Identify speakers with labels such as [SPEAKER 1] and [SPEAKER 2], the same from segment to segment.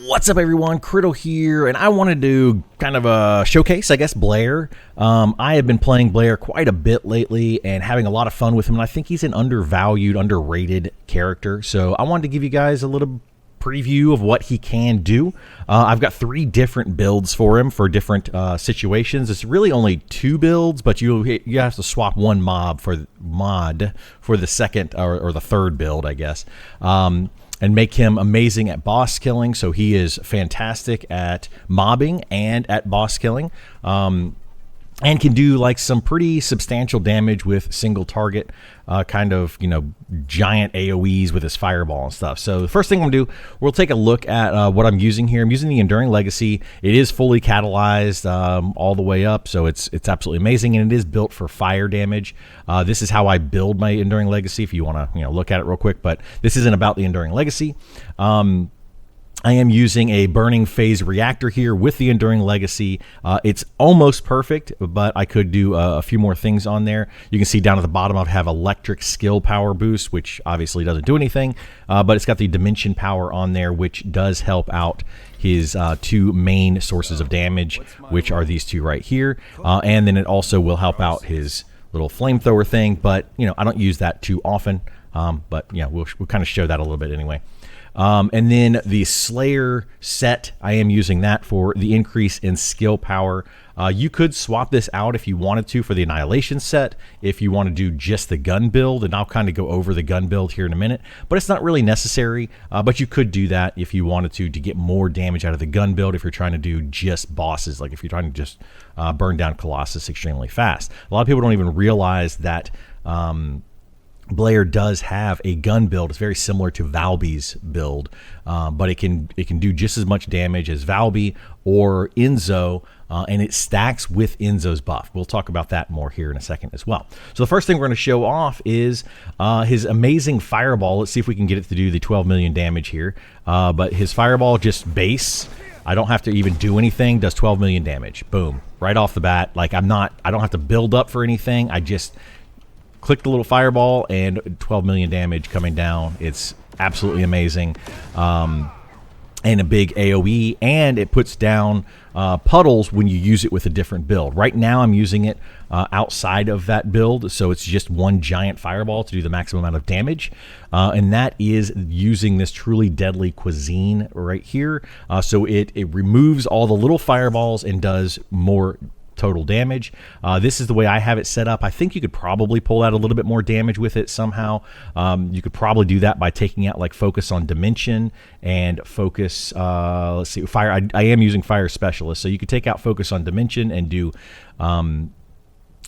[SPEAKER 1] What's up, everyone? Criddle here, and I wanted to kind of showcase, I guess, Blair. I have been playing Blair quite a bit lately and having a lot of fun with him, and I think he's an undervalued, underrated character. So I wanted to give you guys a little preview of what he can do. I've got 3 different builds for him for different situations. It's really only 2 builds, but you have to swap one mod for the second or the third build, I guess. And make him amazing at boss killing. So he is fantastic at mobbing and at boss killing. And can do like some pretty substantial damage with single target, kind of, giant AoEs with his fireball and stuff. So the first thing I'm gonna do, we'll take a look at what I'm using here. I'm using the Enduring Legacy. It is fully catalyzed all the way up, so it's absolutely amazing, and it is built for fire damage. This is how I build my Enduring Legacy. If you want to, look at it real quick, but this isn't about the Enduring Legacy. I am using a burning phase reactor here with the Enduring Legacy. It's almost perfect, but I could do a few more things on there. You can see down at the bottom I have electric skill power boost, which obviously doesn't do anything, but it's got the dimension power on there, which does help out his 2 main sources of damage, which are these 2 right here. And then it also will help out his little flamethrower thing, but I don't use that too often. But yeah, we'll kind of show that a little bit anyway. And then the Slayer set, I am using that for the increase in skill power. You could swap this out if you wanted to for the Annihilation set, if you want to do just the gun build, and I'll kind of go over the gun build here in a minute, but it's not really necessary, but you could do that if you wanted to get more damage out of the gun build if you're trying to do just bosses, like if you're trying to just burn down Colossus extremely fast. A lot of people don't even realize that Blair does have a gun build. It's very similar to Valby's build, but it can do just as much damage as Valby or Enzo, and it stacks with Enzo's buff. We'll talk about that more here in a second as well. So the first thing we're going to show off is his amazing fireball. Let's see if we can get it to do the 12 million damage here. But his fireball, just base, I don't have to even do anything, does 12 million damage. Boom, right off the bat. Like I don't have to build up for anything. I just click the little fireball and 12 million damage coming down. It's absolutely amazing. And a big AoE, and it puts down puddles when you use it with a different build. Right now I'm using it outside of that build, so it's just one giant fireball to do the maximum amount of damage, and that is using this truly deadly cuisine right here. So it removes all the little fireballs and does more total damage. This is the way I have it set up. I think you could probably pull out a little bit more damage with it somehow. You could probably do that by taking out like focus on dimension and focus, let's see, fire. I am using fire specialist, so you could take out focus on dimension and do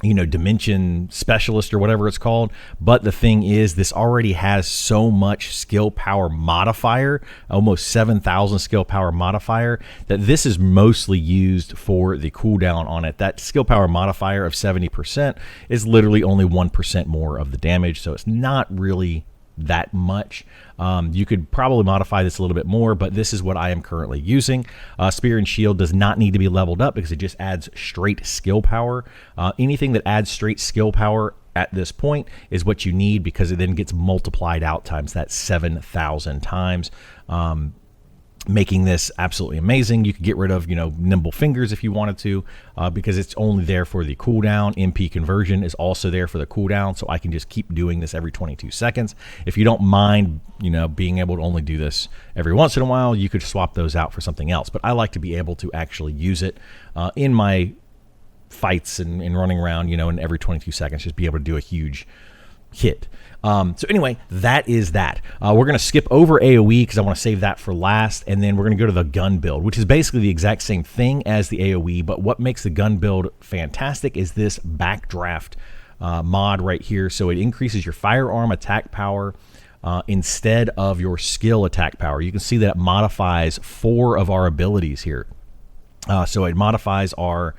[SPEAKER 1] dimension specialist or whatever it's called. But the thing is, this already has so much skill power modifier, almost 7,000 skill power modifier, that this is mostly used for the cooldown on it. That skill power modifier of 70% is literally only 1% more of the damage, so it's not really that much. You could probably modify this a little bit more, but this is what I am currently using. Spear and Shield does not need to be leveled up because it just adds straight skill power. Anything that adds straight skill power at this point is what you need, because it then gets multiplied out times that 7,000 times, making this absolutely amazing. You could get rid of, nimble fingers if you wanted to, because it's only there for the cooldown. MP conversion is also there for the cooldown, so I can just keep doing this every 22 seconds. If you don't mind, being able to only do this every once in a while, you could swap those out for something else. But I like to be able to actually use it in my fights and running around, and every 22 seconds, just be able to do a huge hit. So anyway, that is that. We're going to skip over AoE because I want to save that for last, and then we're going to go to the gun build, which is basically the exact same thing as the AoE, but what makes the gun build fantastic is this backdraft mod right here. So it increases your firearm attack power instead of your skill attack power. You can see that it modifies 4 of our abilities here. So it modifies our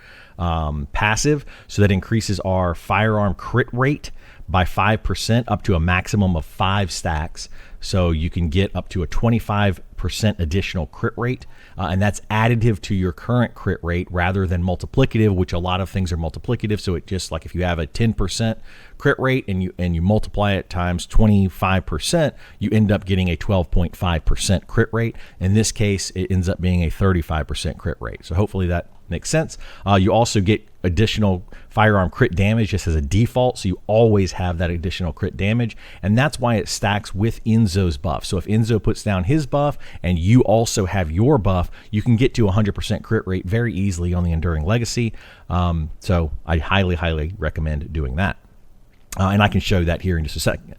[SPEAKER 1] passive, so that increases our firearm crit rate by 5% up to a maximum of 5 stacks. So you can get up to a 25% 5% additional crit rate, and that's additive to your current crit rate rather than multiplicative, which a lot of things are multiplicative. So it just like if you have a 10% crit rate and you multiply it times 25%, you end up getting a 12.5% crit rate. In this case, it ends up being a 35% crit rate. So hopefully that makes sense. You also get additional firearm crit damage just as a default, so you always have that additional crit damage, and that's why it stacks with Enzo's buff. So if Enzo puts down his buff and you also have your buff, you can get to 100% crit rate very easily on the Enduring Legacy. So I highly recommend doing that, and I can show that here in just a second.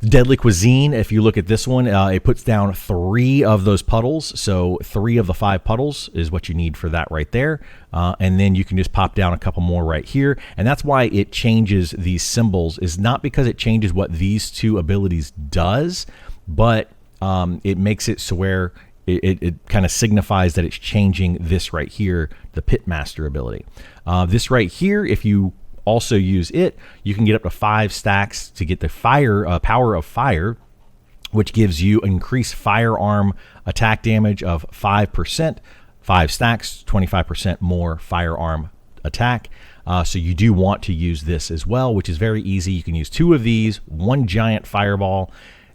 [SPEAKER 1] Deadly Cuisine, if you look at this one, it puts down 3 of those puddles. So 3 of the 5 puddles is what you need for that right there. And then you can just pop down a couple more right here. And that's why it changes these symbols, is not because it changes what these 2 abilities does, but it makes it so where it kind of signifies that it's changing this right here, the Pitmaster ability. This right here, if you also use it, you can get up to 5 stacks to get the power of fire, which gives you increased firearm attack damage of 5%, 5 stacks, 25% more firearm attack. So you do want to use this as well, which is very easy. You can use 2 of these, 1 giant fireball,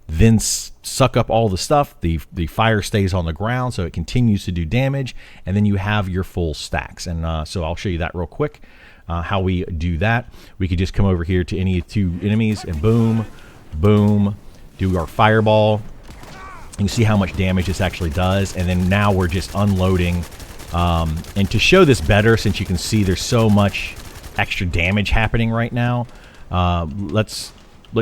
[SPEAKER 1] then suck up all the stuff. The fire stays on the ground, so it continues to do damage, and then you have your full stacks. And so I'll show you that real quick. How we do that. We could just come over here to any 2 enemies and boom, boom, do our fireball. You can see how much damage this actually does, and then now we're just unloading. And to show this better, since you can see there's so much extra damage happening right now, let's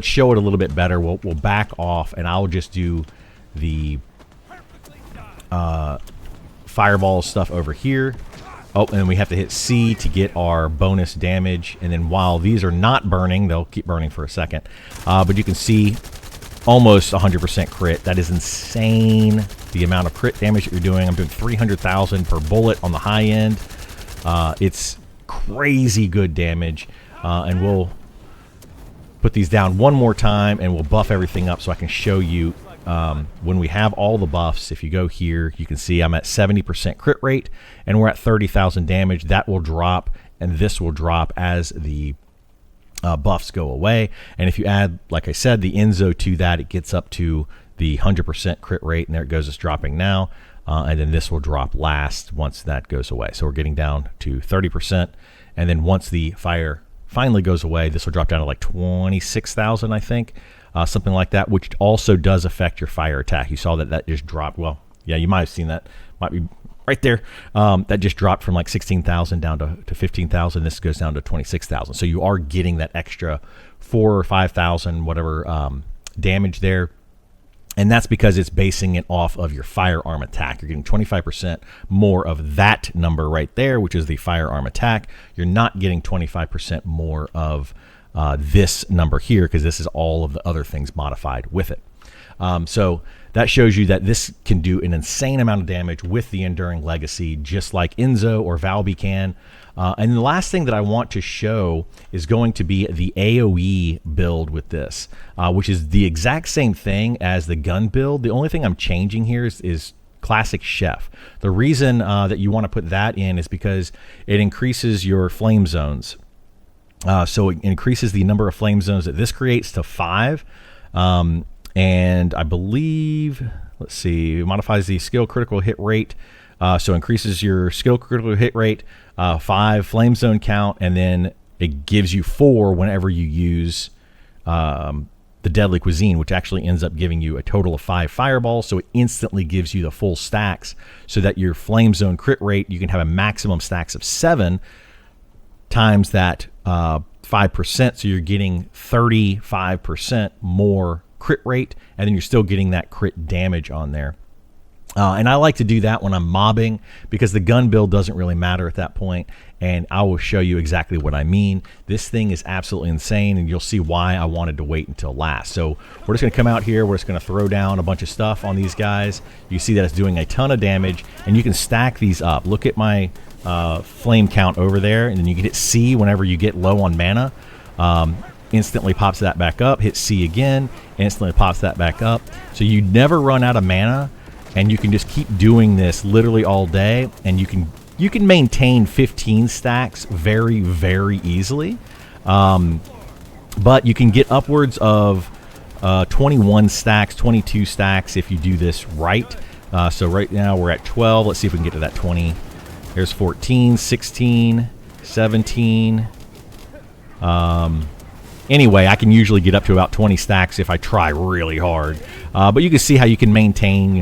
[SPEAKER 1] show it a little bit better. We'll back off, and I'll just do the fireball stuff over here. Oh, and then we have to hit C to get our bonus damage. And then while these are not burning, they'll keep burning for a second. But you can see almost 100% crit. That is insane, the amount of crit damage that you're doing. I'm doing 300,000 per bullet on the high end. It's crazy good damage. And we'll put these down one more time, and we'll buff everything up so I can show you when we have all the buffs. If you go here, you can see I'm at 70% crit rate, and we're at 30,000 damage. That will drop, and this will drop as the buffs go away. And if you add, like I said, the Enzo to that, it gets up to the 100% crit rate, and there it goes. It's dropping now, and then this will drop last once that goes away. So we're getting down to 30%, and then once the fire finally goes away, this will drop down to like 26,000, I think. Something like that, which also does affect your fire attack. You saw that just dropped. Well, yeah, you might have seen that. Might be right there. That just dropped from like 16,000 down to 15,000. This goes down to 26,000. So you are getting that extra 4,000 or 5,000, whatever, damage there. And that's because it's basing it off of your firearm attack. You're getting 25% more of that number right there, which is the firearm attack. You're not getting 25% more of this number here, because this is all of the other things modified with it. So that shows you that this can do an insane amount of damage with the Enduring Legacy, just like Enzo or Valby can. And the last thing that I want to show is going to be the AoE build with this, which is the exact same thing as the gun build. The only thing I'm changing here is Classic Chef. The reason that you want to put that in is because it increases your flame zones. So it increases the number of flame zones that this creates to 5. And I believe, let's see, it modifies the skill critical hit rate. So increases your skill critical hit rate, 5 flame zone count, and then it gives you 4 whenever you use the Deadly Cuisine, which actually ends up giving you a total of 5 fireballs. So it instantly gives you the full stacks, so that your flame zone crit rate, you can have a maximum stacks of 7 times that 5%, so you're getting 35% more crit rate, and then you're still getting that crit damage on there. And I like to do that when I'm mobbing, because the gun build doesn't really matter at that point, and I will show you exactly what I mean. This thing is absolutely insane, and you'll see why I wanted to wait until last. So we're just going to come out here, we're just going to throw down a bunch of stuff on these guys. You see that it's doing a ton of damage, and you can stack these up. Look at my flame count over there, and then you can hit C whenever you get low on mana. instantly pops that back up. Hit C again, instantly pops that back up. So you never run out of mana, and you can just keep doing this literally all day, and you can maintain 15 stacks very, very easily. But you can get upwards of 21 stacks, 22 stacks if you do this right. So right now we're at 12. Let's see if we can get to that 20. There's 14, 16, 17. Anyway, I can usually get up to about 20 stacks if I try really hard. But you can see how you can maintain,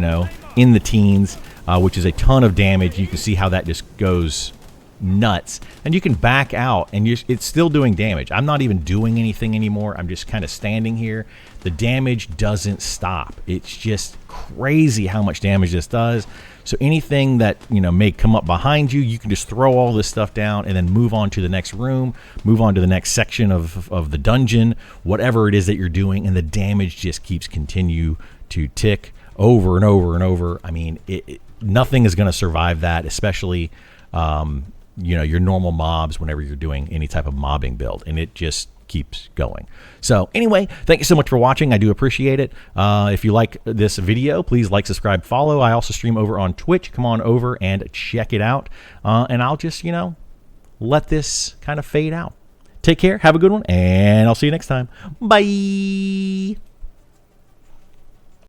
[SPEAKER 1] in the teens, which is a ton of damage. You can see how that just goes nuts. And you can back out, and it's still doing damage. I'm not even doing anything anymore. I'm just kind of standing here. The damage doesn't stop. It's just crazy how much damage this does. So anything that may come up behind you, you can just throw all this stuff down and then move on to the next room, move on to the next section of the dungeon, whatever it is that you're doing, and the damage just keeps continue to tick over and over and over. I mean, nothing is going to survive that, especially your normal mobs whenever you're doing any type of mobbing build, and it just keeps going. So anyway, thank you so much for watching. I do appreciate it. If you like this video, please like, subscribe, follow. I also stream over on Twitch. Come on over and check it out. And I'll just, let this kind of fade out. Take care. Have a good one. And I'll see you next time. Bye.